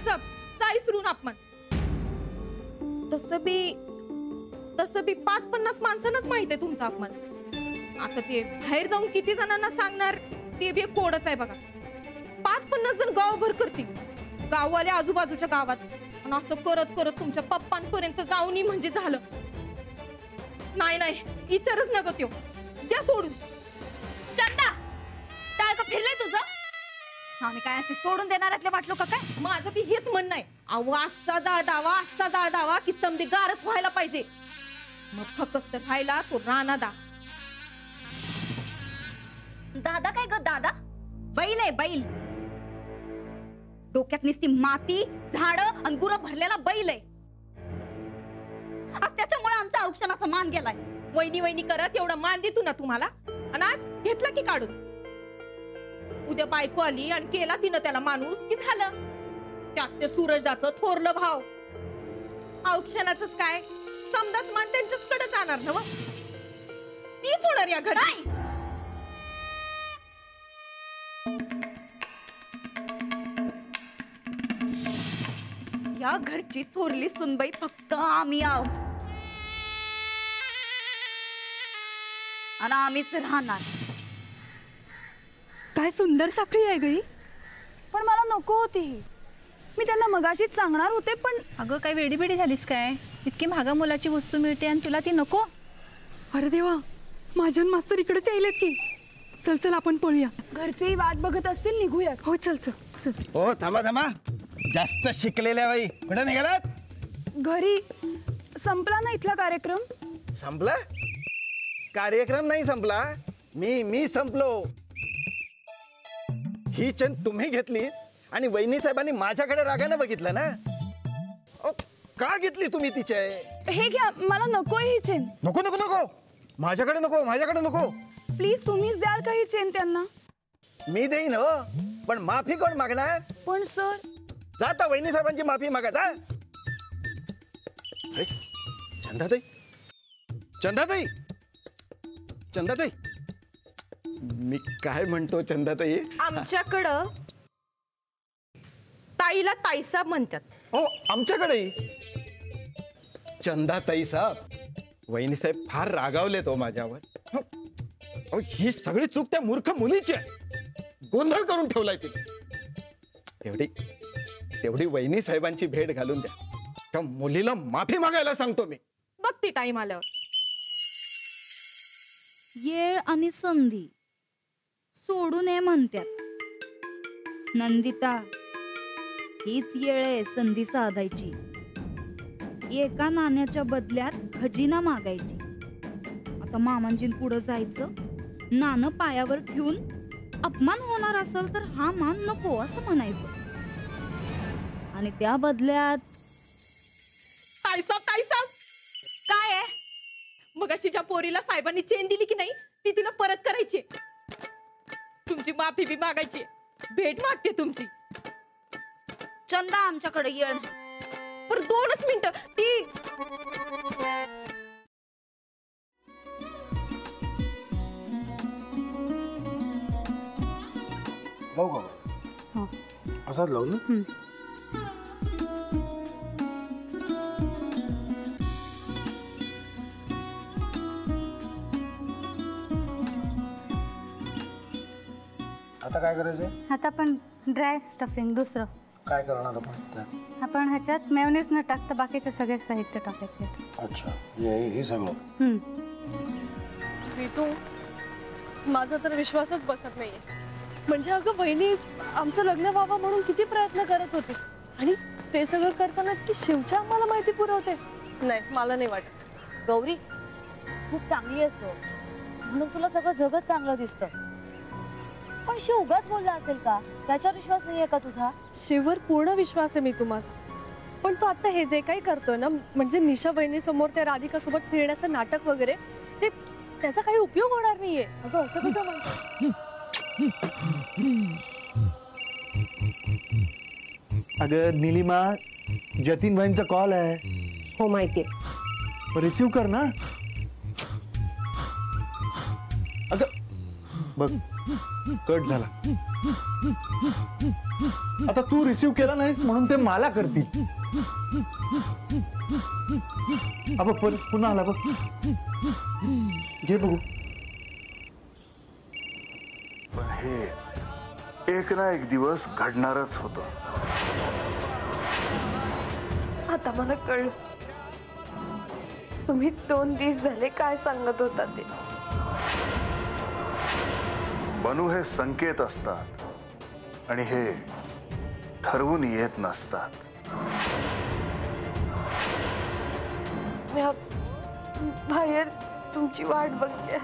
सब जाईसरून अपमान. तसं बी 5-50 माणसांनाच माहित आहे तुमचा अपमान. आता ते बाहेर जाऊन किती जणांना सांगणार ते बी एक कोडच आहे बघा. 50-50 जण गावभर करतील, गाववाले आजूबाजूच्या गावात. आणि असं करत करत तुमच्या पप्पांपर्यंत जाऊन म्हणजे झालं. नाही विचारच नका त्यो, द्या सोडून. चंदा, टाळ का फिरलंय तुझं? आम्ही काय असे सोडून देणाऱ्यातले वाटलो का काय? माझं बी हेच म्हणणं आहे. अहो असा जाळ दावा की समधी गारच व्हायला पाहिजे. मग फक्त राहायला तो राणा दा. दादा काय ग? दादा बैल आहे, बैल. डोक्यात नुसती माती, झाड आणि गुरं भरलेला बैल आहे. आज त्याच्यामुळे आमच्या औक्षणाचा मान गेलाय. वहिनी करत एवढा मान देतो ना तुम्हाला, आणि आज घेतला की काढून. उद्या बायको आली आणि केला तिनं त्याला माणूस की झालं. त्यात ते सूरजाचं थोरलं भाव. औक्षणाचंच काय, समजाच मान त्यांच्याचकडे जाणार ना. तीच होणार या घरी. या घरची थोरली सुनबाई फक्त आम्ही आहोत आणि आम्हीच राहणार. काय सुंदर साखळी आहे गई, पण मला नको होती ही. मी त्यांना मगाशीच सांगणार होते पण. अगं काय वेडीबिडी झालीस काय? इतकी महागा मुलाची वस्तू मिळते आणि तुला ती नको? अरे देवा, माझ्या मास्तर इकडेच यायलेत की. चल चल आपण पळूया, घरचेही वाट बघत असतील, निघूया. हो चल चल चल. हो थांबा थांबा, जास्त शिकलेल्या बाई कुठे निघालात? घरी. संपला ना इथला कार्यक्रम? संपला? कार्यक्रम नाही संपला, मी संपलो. ही चेन तुम्ही घेतली आणि वहिनी साहेबांनी माझ्याकडे रागाने बघितलं ना. का घेतली तुम्ही तिचे? हे घ्या, मला नकोय ही चेन. नको नको नको, माझ्याकडे नको. प्लीज तुम्हीच द्याल का ही चेन त्यांना? मी देईन हो, पण माफी कोण मागणार? पण सर. जाता वहिनी साहेबांची माफी मागा जा. चंदाताई, मी काय म्हणतो चंदाताई? आमच्याकडं ताईला ताईसाब म्हणतात. हो आमच्याकडे चंदाताई साहेब. वहिनी साहेब फार रागावले तो माझ्यावर. ही सगळी चूक त्या मूर्ख मुलीची आहे. गोंधळ करून ठेवलाय तिने. तेवढी वहिनी साहेबांची भेट घालून द्या. त्या मुलीला माफी मागायला सांगतो मी. बघ ती टाइम आल्यावर. येळ आणि संधी सोडू नये म्हणतात. नंदिता, हीच येळ आहे संधी साधायची. एका नाण्याच्या बदल्यात खजिना मागायची. आता मामांजीं पुढे जायचं, नाणं पायावर ठेवून अपमान होणार असेल तर हा मान नको असं म्हणायचं. आणि त्या बदल्यात ताईसाब काय आहे? मग अशी ज्या पोरीला साहेबांनी चेन दिली की नाही ती तिला परत करायची. तुमची माफी बी मागायची, भेट मागते तुमची. चंदा, आमच्याकडे येळ पर 2च मिनिटं. ती लावू का? असाच लावू ना. आता काय करायचंय? आता आपण ड्राय स्टफिंग दुसरं काय करणार आपण त्यात? आपण ह्याच्यात मेयोनीज न टाकता बाकीचे सगळे साहित्य टाकायचे. अच्छा, हे सगळं. ऋतू, माझा तर विश्वासच बसत नाहीये. म्हणजे अगं बहिणी आमचं लग्न व्हावं म्हणून किती प्रयत्न करत होते आणि ते सगळं करताना की शिवच्या आम्हाला माहिती पुरवते. नाही, मला नाही वाटत. गौरी खूप चांगली असतो म्हणून तुला सगळं जगत चांगलं दिसतं, पण शिव उगाच बोलला असेल का? त्याच्यावर विश्वास नाहीये का तुझा? शिववर पूर्ण विश्वास आहे मी तुम्हाला, पण तो आता हे जे काही करतोय ना, म्हणजे निशा बहिणी समोर त्या राधिका सोबत फिरण्याचं नाटक वगैरे, ते त्याचा काही उपयोग होणार नाहीये. अगं असं कसं म्हणतो? अगं नीलिमा, जतीन भाईंचा कॉल आहे. हो माहितीये, रिसीव कर ना. अगं बघ, कट झाला. आता तू रिसीव्ह केला नाहीस म्हणून ते मला करतील. अबा पुन्हा आला बघ. घे बघू. पण हे एक ना एक दिवस घडणारच होतं. आता मला कळलं तुम्ही 2 दिवस झाले काय सांगत होता ते. बनू हे संकेत असतात आणि हे ठरवून येत नसतात. मी बाहेर तुमची वाट बघते.